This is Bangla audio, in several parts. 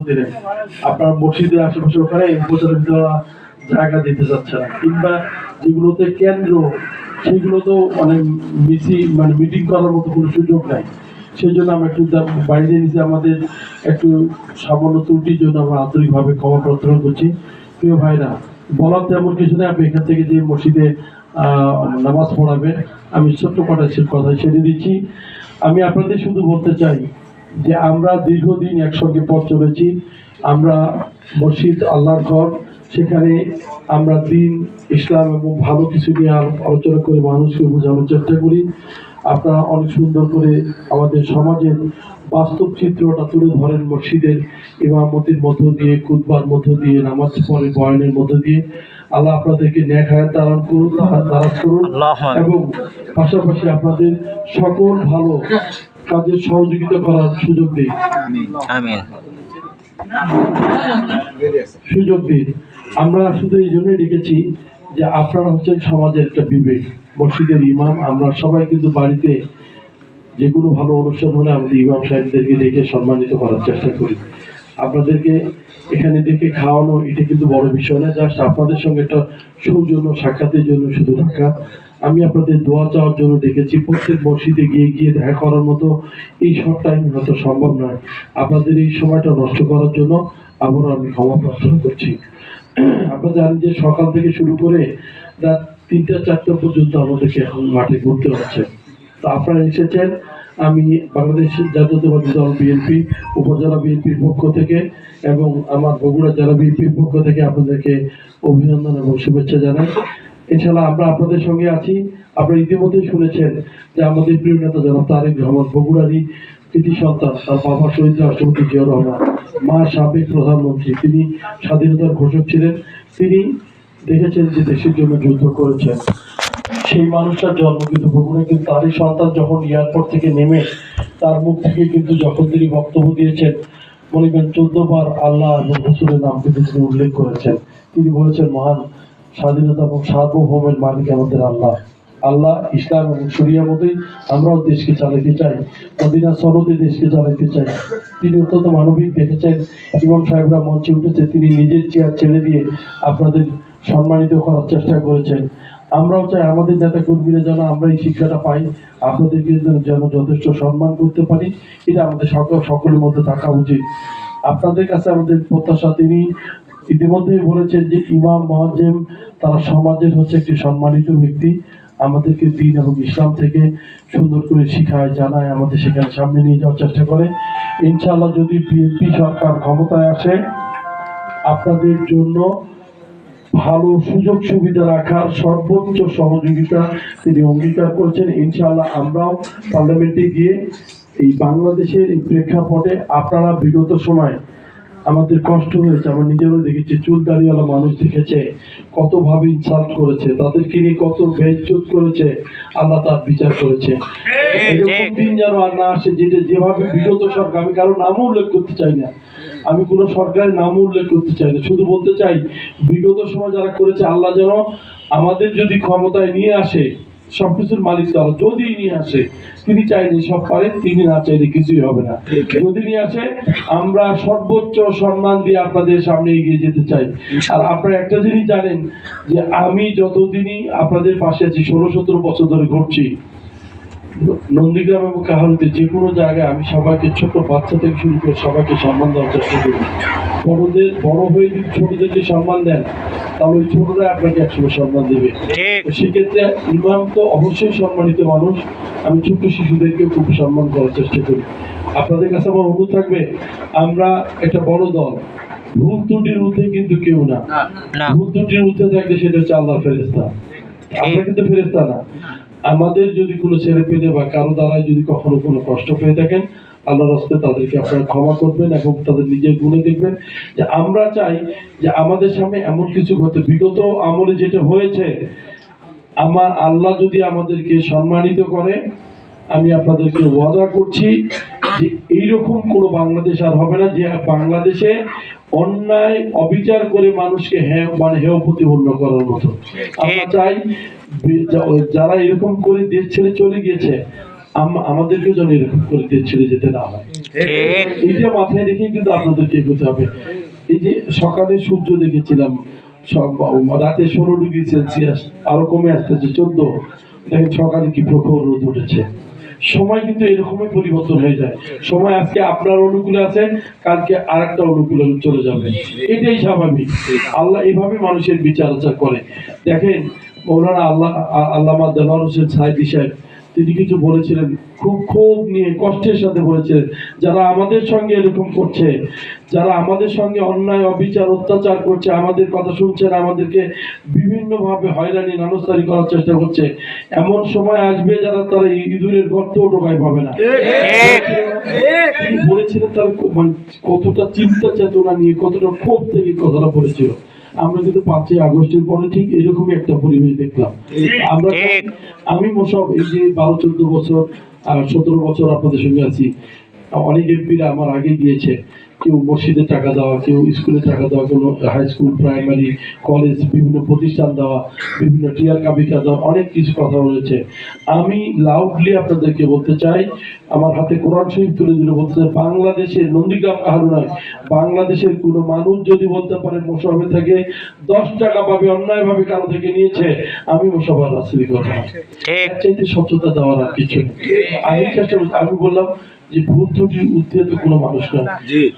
দিলেন, আপনার মসজিদের আশেপাশে ওখানে উপচারের জায়গা দিতে যাচ্ছে না, কিংবা যেগুলোতে কেন্দ্র সেগুলোতেও মানে মিটিং করার মতো কোনো সুযোগ নাই। সেই জন্য আমরা একটু বাইরে নিচে আমাদের একটু সামান্য ত্রুটির জন্য আমরা আন্তরিকভাবে ক্ষমা প্রার্থনা করছি। প্রিয় ভাইরা, বলার তেমন কিছু নেই। আপনি এখান থেকে যে মসজিদে নামাজ পড়াবেন, আমি ছোট্ট কটা কথা ছেড়ে দিচ্ছি। আমি আপনাদের শুধু বলতে চাই যে আমরা দীর্ঘদিন একসঙ্গে পথ চলেছি। আমরা মসজিদ আল্লাহর ঘর, সেখানে আমরা দিন, ইসলাম এবং ভালো কিছু নিয়ে আলোচনা করে মানুষকে বোঝানোর চেষ্টা করি। আপনারা অনেক সুন্দর করে আমাদের সমাজের বাস্তব চিত্রটা তুলে ধরেন মসজিদের ইমামতির মধ্য দিয়ে, খুতবার মধ্য দিয়ে, নামাজ পড়ে বয়ানের মধ্য দিয়ে। আল্লাহ আপনাদেরকে নেক হায়াত দান করুন, দারাজ করুন, এবং পাশাপাশি আপনাদের সকল ভালো কাজের সহযোগিতা করার সুযোগ দিন। আমিন। সুযোগ দিন। আমরা শুধু এই জন্যই ডেকেছি যে আপনারা হচ্ছেন সমাজের একটা বিবেক, মসজিদের ইমাম। আমরা সবাই কিন্তু বাড়িতে যে কোনো ভালো অনুষ্ঠান হলে আমাদের ইমাম সাহেবদেরকে ডেকে সম্মানিত করার চেষ্টা করি। আপনাদেরকে এখানে দেখে খাওয়ানো এটা কিন্তু বড় বিষয় না, জাস্ট আপনাদের সঙ্গে একটা সৌজন্য সাক্ষাতের জন্য শুধু ঢাকা। আমি আপনাদের দোয়া চাওয়ার জন্য দেখেছি। প্রত্যেক মসজিদে গিয়ে গিয়ে দেখা করার মতো এই শর্ট টাইম হয়তো সম্ভব নয়। আপনাদের এই সময়টা নষ্ট করার জন্য আবারও আমি ক্ষমা প্রার্থনা করছি। আপনারা জানেন যে সকাল থেকে শুরু করে রাত ৩টা-৪টা পর্যন্ত আমাদেরকে এখন মাঠে ঘুরতে হচ্ছে। তো আপনারা এসেছেন, আমি বাংলাদেশ জাতীয়তাবাদী দল বিএনপি উপজেলা বিএনপির পক্ষ থেকে এবং আমার বগুড়া জেলা বিএনপির পক্ষ থেকে আপনাদেরকে অভিনন্দন এবং শুভেচ্ছা জানাই। ইনশাআল্লাহ আমরা আপনাদের সঙ্গে আছি। আপনারা ইতিমধ্যে শুনেছেন যে আমাদের প্রিয় নেতা জনাব তারেক রহমান, বগুড়ারই কৃতি সন্তান, তার বাবা শহীদ রাষ্ট্রপতি জিয়াউর রহমান, মা সাবেক প্রধানমন্ত্রী, তিনি স্বাধীনতার ঘোষক ছিলেন। তিনি দেখেছেন যে দেশের জন্য যুদ্ধ করেছেন। সেই মানুষটার জন্ম কিন্তু বগুড়ায়, কিন্তু তারই সন্তান যখন এয়ারপোর্ট থেকে নেমে তার মুখ থেকে কিন্তু যখন তিনি বক্তব্য দিয়েছেন, মনে করেন 14 বার আল্লাহ এবং রসুলের নাম কিন্তু তিনি উল্লেখ করেছেন। তিনি বলেছেন মহান স্বাধীনতা এবং সার্বভৌমের মালিক আমাদের আল্লাহ। আল্লাহ, ইসলাম এবং শরিয়া মতোই আমরাও দেশকে চালাতে চাই, মদিনা সনদে দেশকে চালাতে চাই। তিনি অত্যন্ত মানবিক দেখেছেন। ইমাম সাহেবরা মঞ্চে উঠেছে, তিনি নিজের চেয়ার ছেড়ে দিয়ে আপনাদের সম্মানিত করার চেষ্টা করেছেন। আমরাও চাই আমাদের নেতা কর্মীরা যেন আমরা এই শিক্ষাটা পাই, আপনাদেরকে যেন যথেষ্ট সম্মান করতে পারি। এটা আমাদের সকলের মধ্যে থাকা উচিত। আপনাদের কাছে আমাদের প্রত্যাশা, তিনি ইতিমধ্যেই বলেছেন যে ইমাম মুয়াজ্জিম তারা সমাজের হচ্ছে একটি সম্মানিত ব্যক্তি। আমাদেরকে দিন এবং ইসলাম থেকে সুন্দর করে শিখায়, জানায়, আমাদের সেখানে সামনে নিয়ে যাওয়ার চেষ্টা করে। ইনশাআল্লাহ যদি বিএনপি সরকার ক্ষমতায় আসে, আপনাদের জন্য ভালো সুযোগ সুবিধা রাখার সর্বোচ্চ সহযোগিতা তিনি অঙ্গীকার করেছেন। ইনশাআল্লাহ আমরাও পার্লামেন্টে গিয়ে এই বাংলাদেশের এই প্রেক্ষাপটে, আপনারা বিগত সময় আমাদের কষ্ট হয়েছে, আমরা নিজেরও দেখেছি, চুল দাড়িওয়ালা মানুষ দেখেছে কত ভাবে ইনসাল্ট করেছে, তাদেরকে নিয়ে কত বেইজ্জত করেছে, আল্লাহ তার বিচার করেছে। এরকম দিন যেন আর না আসে যেভাবে বিগত সরকার, আমি কারো নামও উল্লেখ করতে চাই না, আমি কোন সরকারের নামও উল্লেখ করতে চাই না, শুধু বলতে চাই বিগত সময় যারা করেছে, আল্লাহ যেন আমাদের যদি ক্ষমতায় নিয়ে আসে, সবকিছুর মালিক তারা, যদি নিয়ে আসে, তিনি চাইলে সব পারেন, তিনি না চাইলে কিছুই হবে না। যদি নিয়ে আসে, আমরা সর্বোচ্চ সম্মান দিয়ে আপনাদের সামনে এগিয়ে যেতে চাই। আর আপনারা একটা জিনিস জানেন যে আমি যতদিনই আপনাদের পাশে আছি, 16-17 বছর ধরে ঘুরছি নন্দীগ্রাম এবং কাহালুতে, যে কোনো জায়গায় আমি সবাইকে, ছোট বাচ্চা থেকে শুরু করে সবাইকে সম্মান দেওয়ার চেষ্টা করি। বড় হয়ে যদি ছোটদেরকে সম্মান দেন, তাহলে ওই ছোটরা আপনাকে একসময় সম্মান দেবে। সেক্ষেত্রে ইমাম তো অবশ্যই সম্মানিত মানুষ, আমি ছোট্ট শিশুদেরকে খুব সম্মান করার চেষ্টা করি। আপনাদের কাছে আমার অনুরোধ থাকবে, আমরা একটা বড় দল, ভুল ত্রুটির ঊর্ধ্বে কিন্তু কেউ না। ভুল ত্রুটির ঊর্ধ্বে থাকলে সেটা হচ্ছে আল্লাহর ফেরেশতা, আমরা কিন্তু ফেরেশতা না। আমাদের যদি কোনো ছেলে পেলে বা কারো দ্বারাই যদি কখনো কোনো কষ্ট পেয়ে থাকেন, আল্লাহর রাস্তে তাদেরকে আপনারা ক্ষমা করবেন এবং তাদের নিজের গুণে দেখবেন। যে আমরা চাই যে আমাদের সামনে এমন কিছু হতে, বিগত আমলে যেটা হয়েছে, আমার আল্লাহ যদি আমাদেরকে সম্মানিত করে, আমি আপনাদেরকে ওয়াদা করছি যে এইরকম কোনো বাংলাদেশ আর হবে না, যে বাংলাদেশে অন্যায় অবিচার করে মানুষকে হেয় প্রতিপন্ন করার মতো। আমরা চাই যারা এরকম করে দেশ ছেড়ে চলে গিয়েছে, আমাদেরকেও যেন এরকম করে দিয়ে ছেড়ে যেতে না হয়। এইটা মাথায় রেখে কিন্তু আপনাদেরকে এগোতে হবে। এই যে সকালে সূর্য দেখেছিলাম রাতে 16°C, আরো কমে আসতেছে 14, দেখেন সকালে কি প্রখর রোদ উঠেছে। সময় কিন্তু এরকমই পরিবর্তন হয়ে যায়। সময় আজকে আপনার অনুকূলে আছে, কালকে আরেকটা অনুকূলে চলে যাবে, এটাই স্বাভাবিক। আল্লাহ এভাবে মানুষের বিচার আচার করে। দেখেন মৌলানা আল্লামা দেওয়ার হোসেন সাইদি সাহেব, তিনি কিছু বলেছিলেন, খুব ক্ষোভ নিয়ে কষ্টের সাথে বলেছিলেন, যারা আমাদের সঙ্গে এরকম করছে, যারা আমাদের সঙ্গে অন্যায় অবিচার অত্যাচার করছে, আমাদের কথা শুনছে না, আমাদেরকে বিভিন্ন ভাবে হয়রানি নানস্তারি করার চেষ্টা করছে, এমন সময় আসবে যারা তারা ইঁদুরের গর্তেও ঢোকায় পাবে না। তিনি বলেছিলেন তার কতটা চিন্তা চেতনা নিয়ে, কতটা ক্ষোভ থেকে কথাটা বলেছিল। আমরা কিন্তু 5ই আগস্টের পরে ঠিক এরকমই একটা পরিবেশ দেখলাম। আমি মোশাররফ এই যে 12-14 বছর আর 17 বছর আপনাদের সঙ্গে আছি, অনেক এমপিরা আমার আগে গিয়েছে, কেউ মসজিদে টাকা দেওয়া, কেউ স্কুলে টাকা দেওয়া, কোনো হাই স্কুল, প্রাইমারি, কলেজ, বিভিন্ন প্রতিষ্ঠান দেওয়া, বিভিন্ন টিয়ার কাবিকা দেওয়া, অনেক কিছু কথা বলেছে। আমি লাউডলি আপনাদেরকে বলতে চাই, আমার হাতে কোরআন শরীফ তুলে দিলে বলতে চাই, বাংলাদেশের নন্দীগ্রাম কাহারু নয়, বাংলাদেশের কোনো মানুষ যদি বলতে পারে মোশাররফ থেকে 10 টাকা পাবে অন্যায়ভাবে কারো থেকে নিয়েছে, আমি মোশাররফ রাসূলি কথা চাইতে স্বচ্ছতা দেওয়ার আর কিছু নেই। আমি বললাম যে ভুল ত্রুটির ঊর্ধ্বে তো কোনো মানুষ নয়।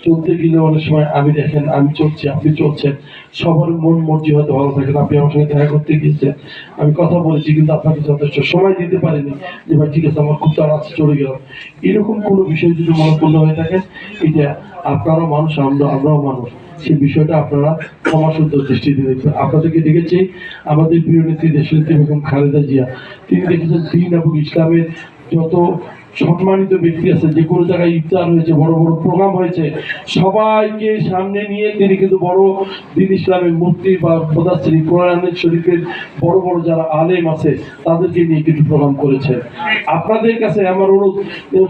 চলতে গেলে অনেক সময় আমি দেখেন, আমি চলছি, আপনি চলছেন, সবার মন মর্জি হয়তো ভালো থাকে। আপনি আমার সঙ্গে দেখা করতে গিয়েছেন, আমি কথা বলেছি, কিন্তু আপনাকে যথেষ্ট সময় দিতে পারিনি যে ভাই ঠিক আছে আমার খুব তাড়া আছে, চলে গেলাম। এরকম কোনো বিষয় যদি মনোপূর্ণ হয়ে থাকে, এটা আপনারাও মানুষ, আমরাও মানুষ, সেই বিষয়টা আপনারা ক্ষমাসুন্দর দৃষ্টিতে দেখবেন। আপনাদেরকে দেখেছি আমাদের প্রিয় নেত্রী দেশনেত্রী বেগম খালেদা জিয়া, তিনি দেখেছেন দ্বীন এবং ইসলামের যত সম্মানিত ব্যক্তি আছে, যে কোনো জায়গায় ইফতার হয়েছে, বড় বড় প্রোগ্রাম হয়েছে, সবাইকে সামনে নিয়ে তিনি কিন্তু বড় দ্বীন ইসলামের মূর্তি বা মুদাসসির কোরআনের শরীফের বড় বড় যারা আলেম আছে তাদেরকে নিয়ে কিন্তু প্রোগ্রাম করেছেন। আপনাদের কাছে আমার অনুরোধ,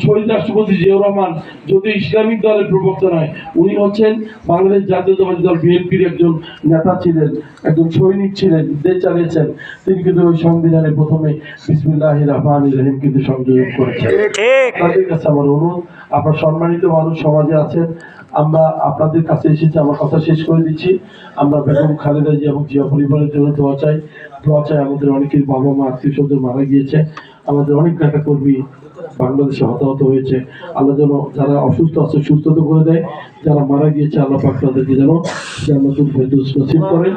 শহীদ রাষ্ট্রপতি জিয়াউর রহমান যদি ইসলামিক দলের প্রবক্তা নয়, উনি হচ্ছেন বাংলাদেশ জাতীয়তাবাদী দল বিএনপির একজন নেতা ছিলেন, একজন সৈনিক ছিলেন, দেশ চালিয়েছেন। তিনি কিন্তু ওই সংবিধানে প্রথমে বিসমিল্লাহির রহমানির রহিম কিন্তু সংযোজন করেছেন। আপনাদের কাছে আমার অনুরোধ, আপনার সম্মানিত মানুষ সমাজে আছেন, আমরা আপনাদের কাছে এসেছি, আমার কথা শেষ করে দিচ্ছি। আমরা বেগম খালেদা জিয়া এবং জিয়া পরিবারের জন্য দোয়া চাই। আমাদের অনেকের বাবা মা আত্মীয় স্বজন মারা গিয়েছে, আমাদের অনেক নেতা কর্মী বাংলাদেশে হতাহত হয়েছে। আল্লাহ যেন যারা অসুস্থ আছে সুস্থতা করে দেয়, যারা মারা গিয়েছে আল্লাহ পাক তাদেরকে যেন জান্নাতুল ফেরদৌস নসিব করেন।